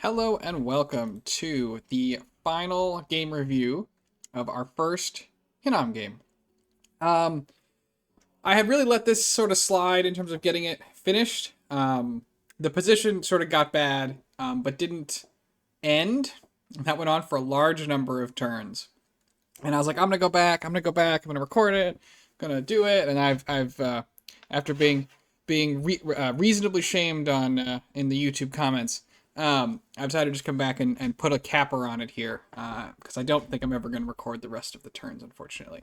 Hello and welcome to the final game review of our first Hinnom game. Um, I had really let this sort of slide in terms of getting it finished. The position sort of got bad, but didn't end. That went on for a large number of turns, and I was like, I'm gonna go back. I'm gonna record it. I'm gonna do it. And I've after being reasonably shamed on in the YouTube comments. I've decided to just come back and put a capper on it here because I don't think I'm ever going to record the rest of the turns, unfortunately.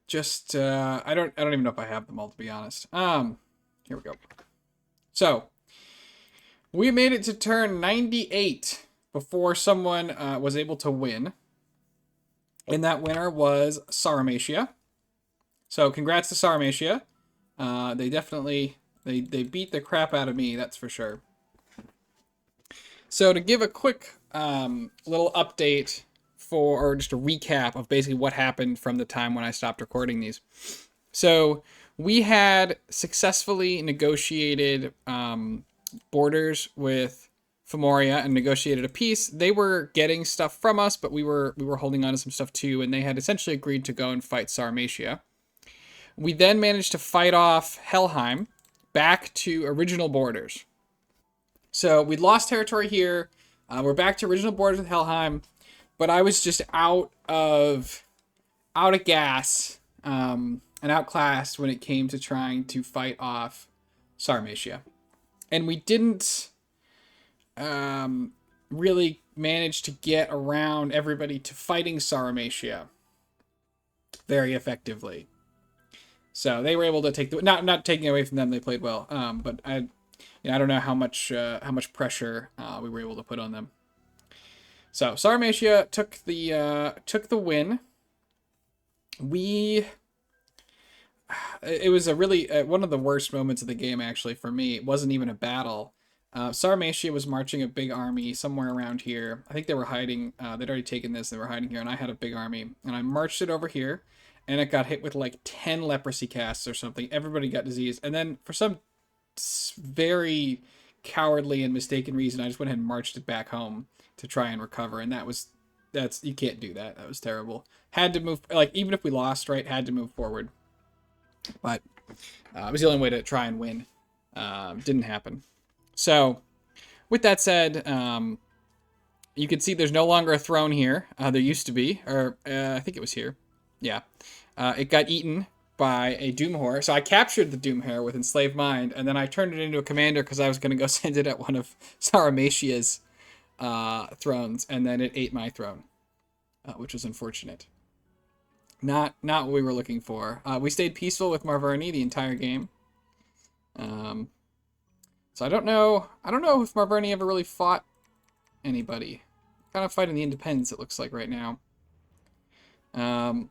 Just I don't even know if I have them all, to be honest. Here we go. So we made it to turn 98 before someone was able to win, and that winner was Sarmatia. So congrats to Sarmatia. They definitely they beat the crap out of me, that's for sure. So to give a quick little update or just a recap of basically what happened from the time when I stopped recording these. So we had successfully negotiated borders with Femoria and negotiated a peace. They were getting stuff from us, but we were holding on to some stuff too, and they had essentially agreed to go and fight Sarmatia. We then managed to fight off Helheim back to original borders. So we lost territory here. We're back to original borders with Helheim, but I was just out of gas and outclassed when it came to trying to fight off Sarmatia, and we didn't really manage to get around everybody to fighting Sarmatia very effectively. So they were able to take the not taking away from them. They played well, but I don't know how much pressure we were able to put on them. So Sarmatia took the win. It was a really one of the worst moments of the game, actually, for me. It wasn't even a battle. Sarmatia was marching a big army somewhere around here. I think they were hiding. They'd already taken this. They were hiding here, and I had a big army, and I marched it over here, and it got hit with like 10 leprosy casts or something. Everybody got diseased, and then for some very cowardly and mistaken reason, I just went ahead and marched it back home to try and recover, and that's you can't do that. That was terrible. Had to move, like, even if we lost, right, had to move forward, but it was the only way to try and win. Didn't happen. So with that said, you can see there's no longer a throne here. There used to be, or I think it was here. Yeah. It got eaten by a Doomwhore. So I captured the Doomwhore with Enslaved Mind, and then I turned it into a commander because I was going to go send it at one of Saramatia's thrones, and then it ate my throne, which was unfortunate. Not what we were looking for. We stayed peaceful with Marverni the entire game. So I don't know if Marverni ever really fought anybody. Kind of fighting the independents, it looks like right now.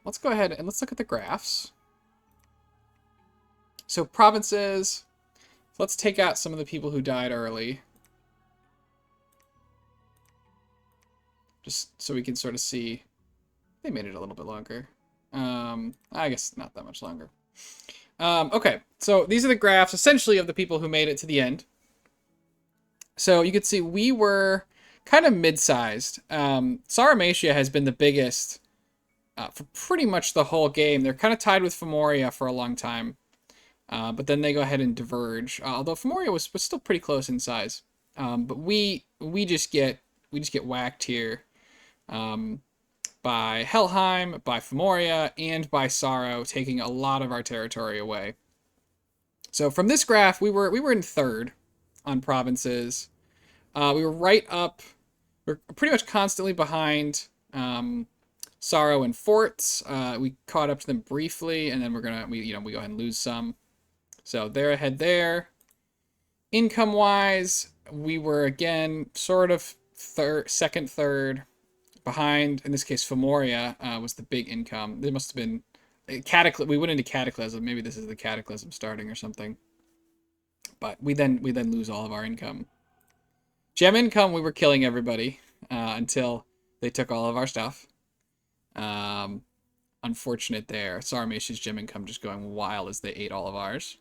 Let's go ahead and let's look at the graphs. So provinces. Let's take out some of the people who died early. Just so we can sort of see. They made it a little bit longer. I guess not that much longer. Okay, so these are the graphs essentially of the people who made it to the end. So you can see we were kind of mid-sized. Sarmatia has been the biggest for pretty much the whole game. They're kind of tied with Femoria for a long time. But then they go ahead and diverge. Although Femoria was still pretty close in size. But we just get whacked here by Helheim, by Femoria, and by Sorrow, taking a lot of our territory away. So from this graph, we were in third on provinces. We were right up. We're pretty much constantly behind Sorrow and forts. We caught up to them briefly, and then we go ahead and lose some. So they're ahead there. Income-wise, we were again sort of second, third, behind. In this case, Femoria was the big income. There must have been we went into Cataclysm. Maybe this is the Cataclysm starting or something. But we then lose all of our income. Gem income, we were killing everybody until they took all of our stuff. Unfortunate there. Sarmatia's gem income just going wild as they ate all of ours.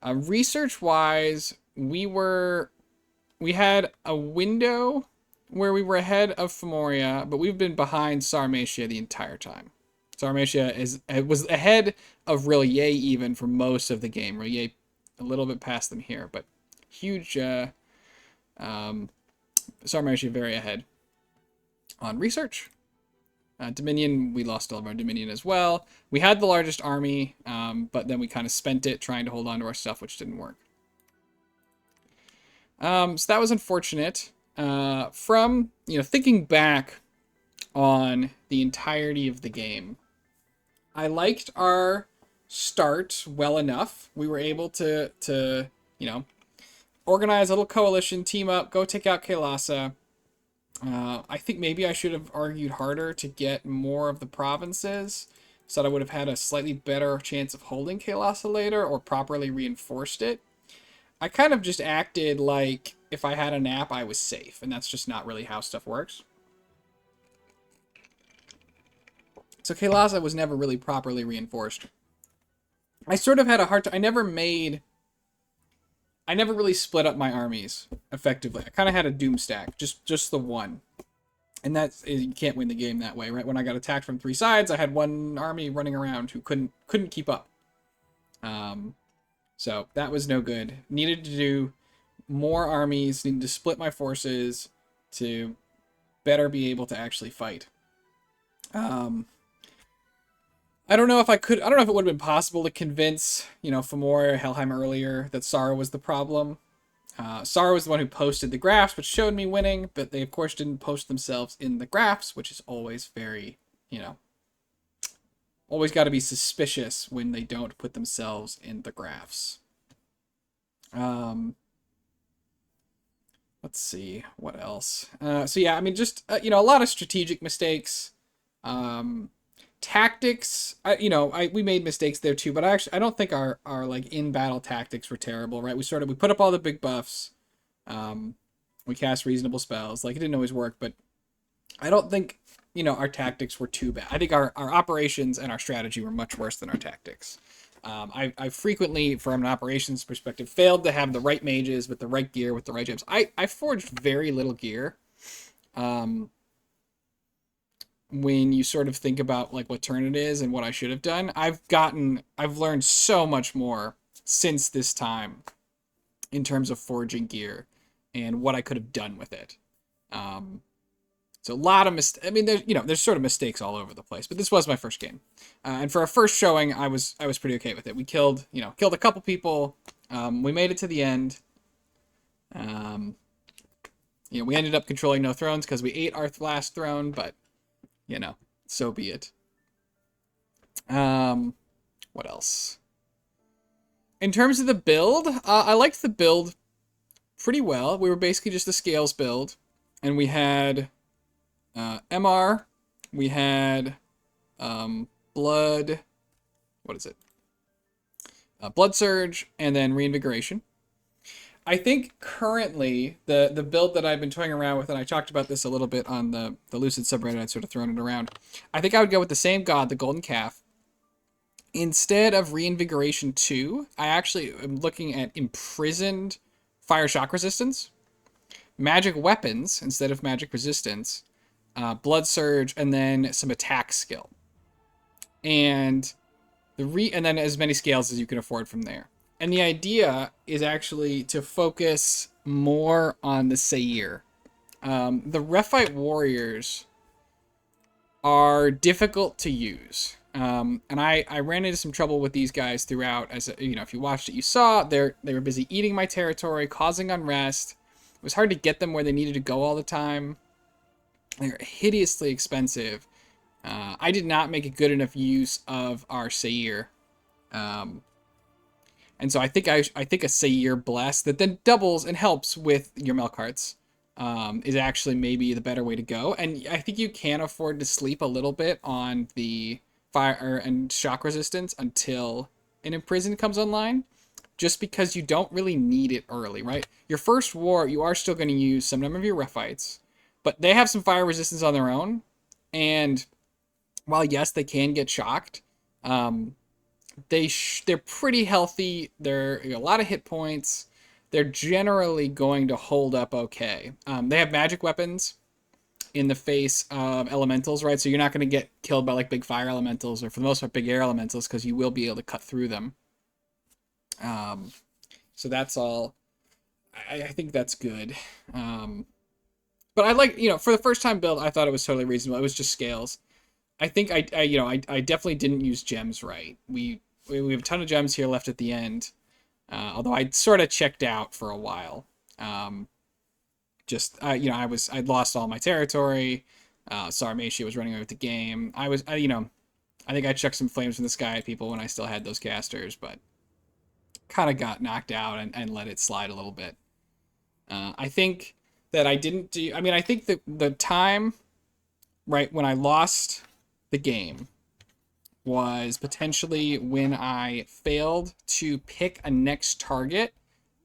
Research-wise, we were we had a window where we were ahead of Femoria, but we've been behind Sarmatia the entire time. Sarmatia was ahead of Rillier even for most of the game. Rillier a little bit past them here, but huge Sarmatia very ahead on research. Dominion, we lost all of our Dominion as well. We had the largest army, but then we kind of spent it trying to hold on to our stuff, which didn't work. So that was unfortunate. From, thinking back on the entirety of the game, I liked our start well enough. We were able to organize a little coalition, team up, go take out Kailasa. I think maybe I should have argued harder to get more of the provinces so that I would have had a slightly better chance of holding Kailasa later or properly reinforced it. I kind of just acted like if I had a nap, I was safe, and that's just not really how stuff works. So Kailasa was never really properly reinforced. I sort of had a hard time. I never really split up my armies effectively. I kind of had a doom stack, just the one. And you can't win the game that way, right? When I got attacked from 3 sides, I had one army running around who couldn't keep up. So that was no good. Needed to do more armies, needed to split my forces to better be able to actually fight. I don't know if it would have been possible to convince, Femoria or Helheim earlier that Sara was the problem. Sara was the one who posted the graphs, which showed me winning, but they, of course, didn't post themselves in the graphs, which is always very, always got to be suspicious when they don't put themselves in the graphs. Let's see, what else? So yeah, I mean, just, a lot of strategic mistakes. Tactics, we made mistakes there too, but I don't think our like in battle tactics were terrible, right? We put up all the big buffs, we cast reasonable spells. Like, it didn't always work, but I don't think our tactics were too bad. I think our operations and our strategy were much worse than our tactics. I frequently, from an operations perspective, failed to have the right mages with the right gear with the right gems. I forged very little gear. When you sort of think about like what turn it is and what I should have done, I've learned so much more since this time in terms of forging gear and what I could have done with it. So a lot of there's sort of mistakes all over the place, but this was my first game. And for our first showing, I was pretty okay with it. We killed a couple people. We made it to the end. We ended up controlling no thrones because we ate our last throne, but so be it. What else? In terms of the build, I liked the build pretty well. We were basically just a scales build, and we had MR, we had blood, what is it? Blood Surge, and then Reinvigoration. I think currently the build that I've been toying around with, and I talked about this a little bit on the Lucid subreddit, I'd sort of thrown it around. I think I would go with the same god, the Golden Calf. Instead of Reinvigoration 2, I actually am looking at Imprisoned Fire Shock Resistance, Magic Weapons instead of Magic Resistance, Blood Surge, and then some attack skill. And then as many scales as you can afford from there. And the idea is actually to focus more on the Seir. The Rephite warriors are difficult to use. And I ran into some trouble with these guys throughout. As if you watched it, you saw they were busy eating my territory, causing unrest. It was hard to get them where they needed to go all the time. They're hideously expensive. I did not make a good enough use of our Seir. And so I think a Seir Bless that then doubles and helps with your Melkarts is actually maybe the better way to go. And I think you can afford to sleep a little bit on the fire and shock resistance until an Imprison comes online, just because you don't really need it early, right? Your first war, you are still going to use some number of your Rephites, but they have some fire resistance on their own. And while, yes, they can get shocked, they're pretty healthy. They're a lot of hit points. they're generally going to hold up okay. They have magic weapons in the face of elementals, right? So you're not going to get killed by like big fire elementals or for the most part big air elementals because you will be able to cut through them. Um, so that's all. I think that's good. But I like, for the first time build, I thought it was totally reasonable. It was just scales. I think I definitely didn't use gems right. We have a ton of gems here left at the end. Although I sort of checked out for a while. I'd lost all my territory. Sarmatia was running away with the game. I think I chucked some flames from the sky at people when I still had those casters, but kind of got knocked out and let it slide a little bit. I think that I didn't do. I mean, I think that the time, right, when I lost the game was potentially when I failed to pick a next target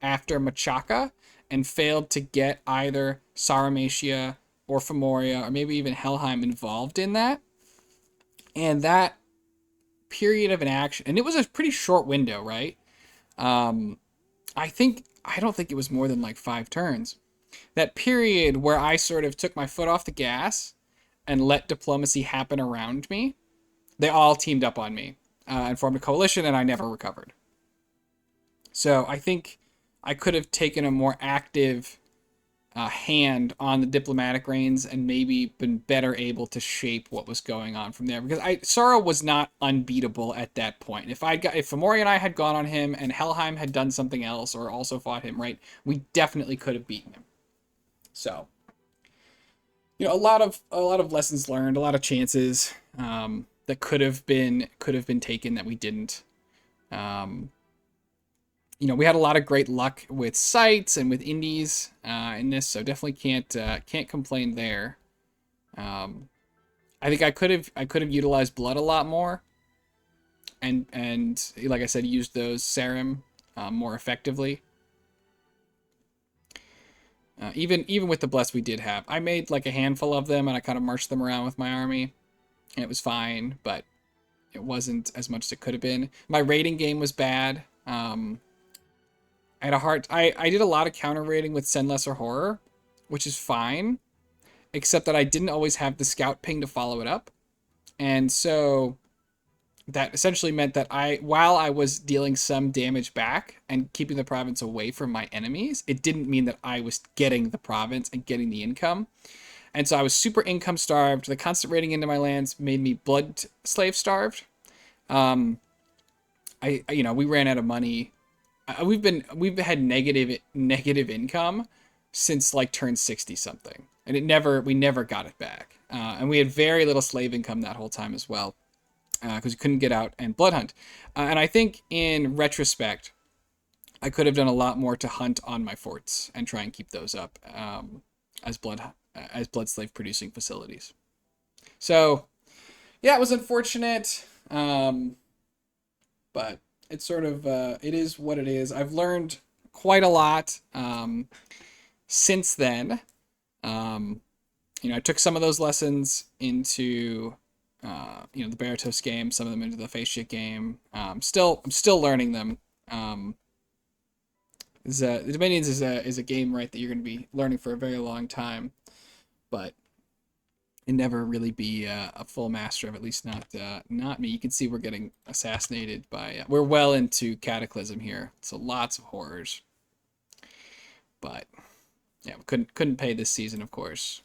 after Machaka and failed to get either Sarmatia or Femoria or maybe even Helheim involved in that. And that period of inaction, and it was a pretty short window, right? I don't think it was more than like 5 turns. That period where I sort of took my foot off the gas and let diplomacy happen around me, they all teamed up on me and formed a coalition, and I never recovered. So I think I could have taken a more active hand on the diplomatic reins and maybe been better able to shape what was going on from there. Because Sora was not unbeatable at that point. If Femoria and I had gone on him and Helheim had done something else or also fought him, right, we definitely could have beaten him. So, a lot of lessons learned, a lot of chances that could have been taken that we didn't. We had a lot of great luck with sites and with indies in this, so definitely can't complain there. I think I could have utilized blood a lot more, and like I said, used those serum more effectively. Even with the bless we did have, I made like a handful of them and I kind of marched them around with my army, and it was fine, but it wasn't as much as it could have been. My raiding game was bad. I did a lot of counter raiding with Send Lesser Horror, which is fine, except that I didn't always have the scout ping to follow it up. And so that essentially meant that while I was dealing some damage back and keeping the province away from my enemies, it didn't mean that I was getting the province and getting the income. And so I was super income starved. The constant raiding into my lands made me blood slave starved. We ran out of money. We've had negative income since like turn 60 something, and we never got it back. And we had very little slave income that whole time as well, because we couldn't get out and blood hunt. And I think in retrospect, I could have done a lot more to hunt on my forts and try and keep those up as blood slave producing facilities. So yeah, it was unfortunate, but it's sort of it is what it is. I've learned quite a lot since then. I took some of those lessons into the Baratos game, some of them into the Face Shit game. I'm still learning them. The Dominions is a game, right, that you're going to be learning for a very long time, but and never really be a full master of, at least not me. You can see we're getting assassinated by we're well into Cataclysm here, so lots of horrors, but yeah, we couldn't pay this season, of course.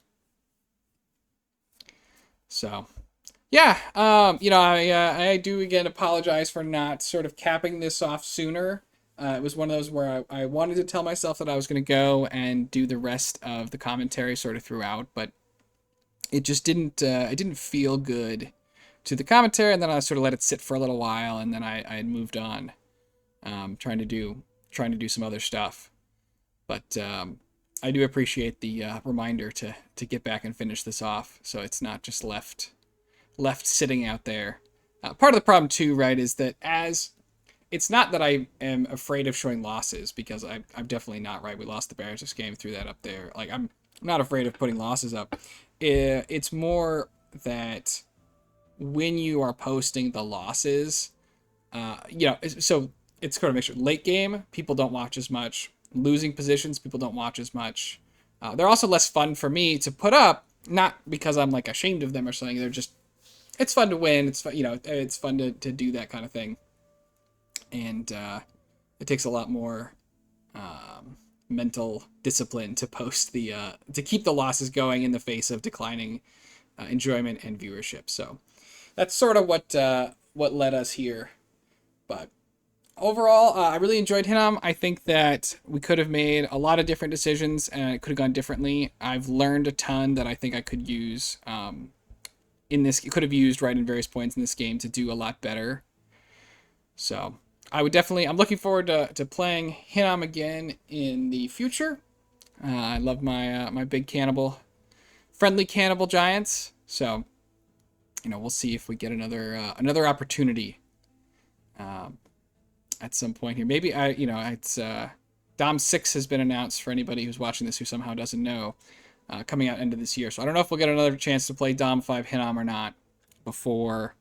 So yeah, I do again apologize for not sort of capping this off sooner. It was one of those where I wanted to tell myself that I was going to go and do the rest of the commentary sort of throughout, but it just didn't feel good to the commentary, and then I sort of let it sit for a little while, and then I had moved on, trying to do some other stuff. But I do appreciate the reminder to get back and finish this off, so it's not just left sitting out there. Part of the problem too, right, is that it's not that I am afraid of showing losses, because I'm definitely not, right. We lost the Baratos game, threw that up there. Like, I'm not afraid of putting losses up. It's more that when you are posting the losses, so it's kind of a mixture. Late game, people don't watch as much. losing positions, people don't watch as much. They're also less fun for me to put up, not because I'm like ashamed of them or something. They're just, it's fun to win. It's fun, it's fun to do that kind of thing. And it takes a lot more mental discipline to post to keep the losses going in the face of declining enjoyment and viewership. So that's sort of what led us here. But overall, I really enjoyed Hinnom. I think that we could have made a lot of different decisions and it could have gone differently. I've learned a ton that I think I could use could have used right in various points in this game to do a lot better. So I'm looking forward to playing Hinnom again in the future. I love my big friendly cannibal giants. So, we'll see if we get another opportunity at some point here. Maybe it's Dom 6 has been announced for anybody who's watching this who somehow doesn't know, coming out end of this year. So I don't know if we'll get another chance to play Dom 5 Hinnom or not before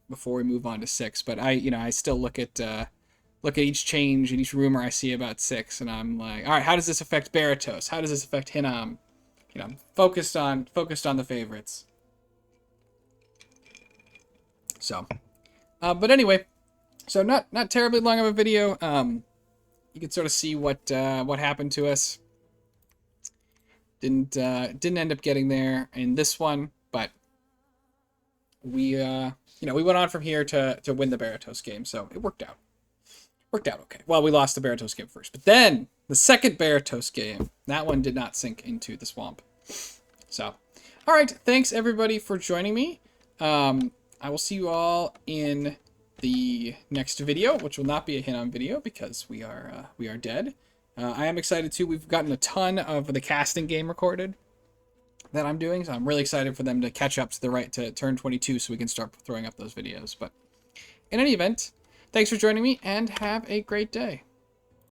we move on to 6. But I still look at each change and each rumor I see about 6, and I'm like, all right, how does this affect Baratos? How does this affect Hinnom? I'm focused on the favorites. So, but anyway, so not terribly long of a video. You can sort of see what happened to us. Didn't end up getting there in this one, but we we went on from here to win the Baratos game, so it worked out. Worked out okay. Well, we lost the Baratos game first, but then the second Baratos game, that one did not sink into the swamp. So, all right, thanks everybody for joining me. I will see you all in the next video, which will not be a Hinnom video because we are dead. I am excited too. We've gotten a ton of the casting game recorded that I'm doing, so I'm really excited for them to catch up to turn 22 so we can start throwing up those videos. But in any event, thanks for joining me and have a great day.